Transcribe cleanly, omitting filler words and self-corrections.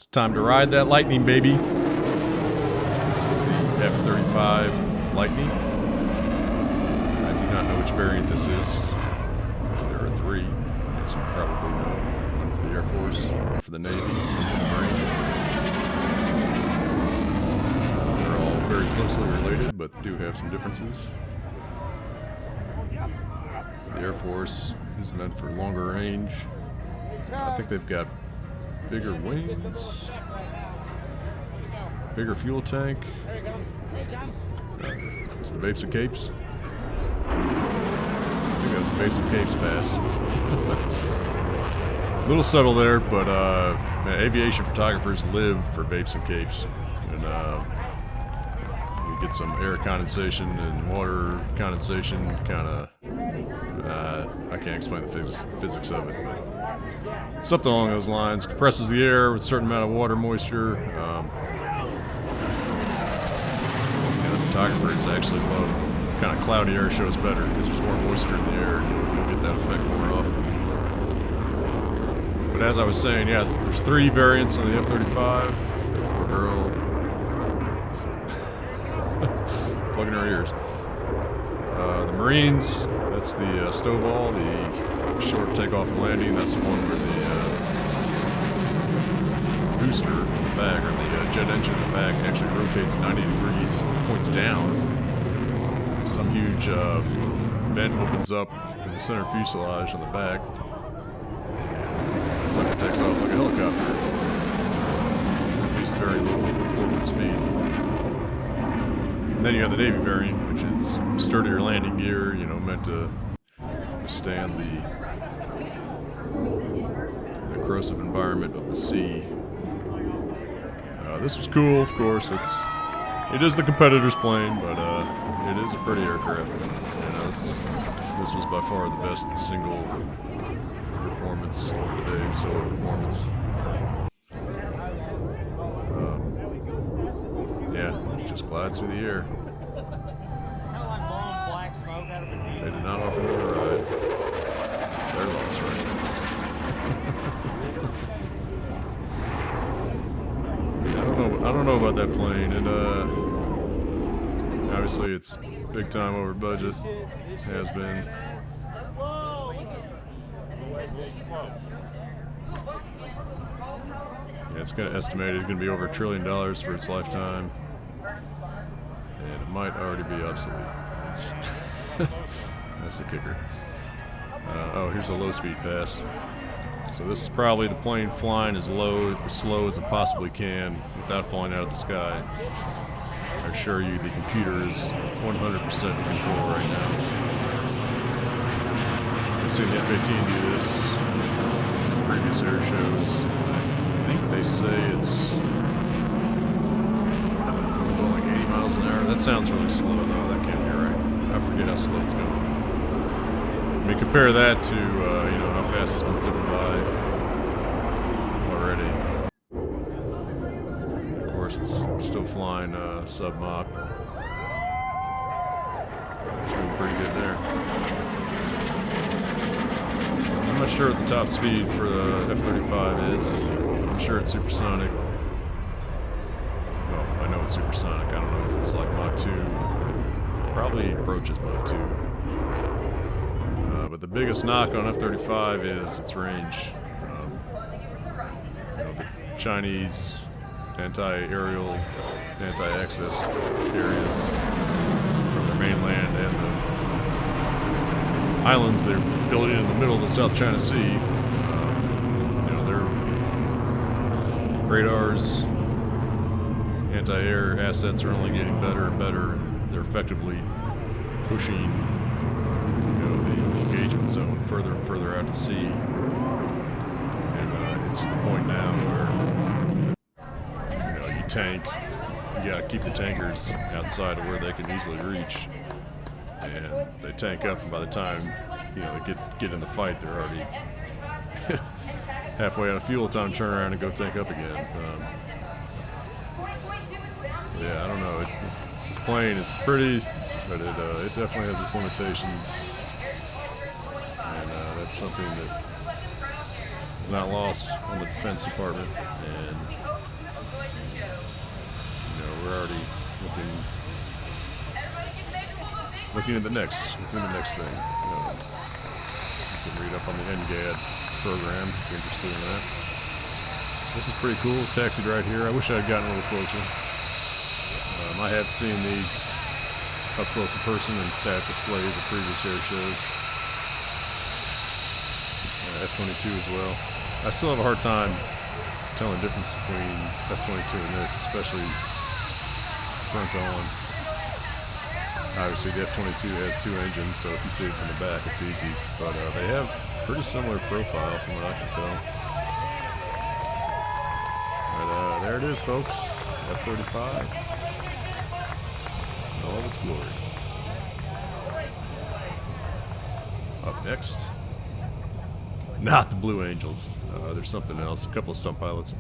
It's time to ride that Lightning, baby. This is the F-35 Lightning. I do not know which variant this is. There are three, as you probably know. One for the Air Force, one for the Navy, one for the Marines. They're all very closely related, but do have some differences. The Air Force is meant for longer range. I think they've got bigger wings, bigger fuel tank. It's the Vapes and Capes. I think that's the Vapes and Capes pass. A little subtle there, but man, aviation photographers live for Vapes and Capes. And you get some air condensation and water condensation, kind of, I can't explain the physics of it, but something along those lines. Compresses the air with a certain amount of water moisture. And the photographers actually love kind of cloudy air shows better because there's more moisture in the air and you'll get that effect more often. But as I was saying, yeah, there's three variants on the F-35. That poor girl. Plugging her ears. The Marines, that's the Stovall, the short takeoff and landing. That's the one where the booster in the back, or the jet engine in the back, actually rotates 90 degrees, points down. Some huge vent opens up in the center fuselage on the back, and it's like it takes off like a helicopter. At least very little forward speed. And then you have the Navy variant, which is sturdier landing gear, you know, meant to withstand the corrosive environment of the sea. This was cool, of course. It is the competitor's plane, but it is a pretty aircraft. And this was by far the best single performance of the day, solo performance. Yeah, just glides through the air. They did not offer me a ride. They're lost, right? I don't know about that plane, and obviously it's big time over budget. Has been. Yeah, it's estimated going to be over $1 trillion for its lifetime, and it might already be obsolete. That's the kicker. Oh, here's a low-speed pass. So this is probably the plane flying as slow as it possibly can without falling out of the sky. I assure you, the computer is 100% in control right now. I've seen the F-18 do this in previous air shows. I think they say it's going like 80 miles an hour. That sounds really slow, though. That can't be right. I forget how slow it's going. I mean, compare that to, you know, how fast it's been zipping by already. And of course, it's still flying sub-Mach. It's moving pretty good there. I'm not sure what the top speed for the F-35 is. I'm sure it's supersonic. Well, I know it's supersonic. I don't know if it's like Mach 2. Probably approaches Mach 2. But the biggest knock on F-35 is its range. You know, the Chinese anti-aerial, anti-access areas from the mainland and the islands they're building in the middle of the South China Sea. You know, their radars, anti-air assets are only getting better and better, and they're effectively pushing the engagement zone further and further out to sea, and it's to the point now where, you know, you gotta keep the tankers outside of where they can easily reach, and they tank up, and by the time, you know, they get in the fight, they're already halfway out of fuel. Time to turn around and go tank up again. So yeah, I don't know. This plane is pretty, but it definitely has its limitations. And that's something that is not lost on the Defense Department, and we're already looking at the next thing. You can read up on the NGAD program if you're interested in that. This is pretty cool. Taxied right here. I wish I had gotten a little closer. I have seen these up close in person and static displays at previous air shows. F-22 as well. I still have a hard time telling the difference between F-22 and this, especially front on. Obviously the F-22 has two engines, so if you see it from the back it's easy, but they have pretty similar profile from what I can tell. But there it is, folks. F-35 in all of its glory. Up next, not the Blue Angels. There's something else. A couple of stunt pilots.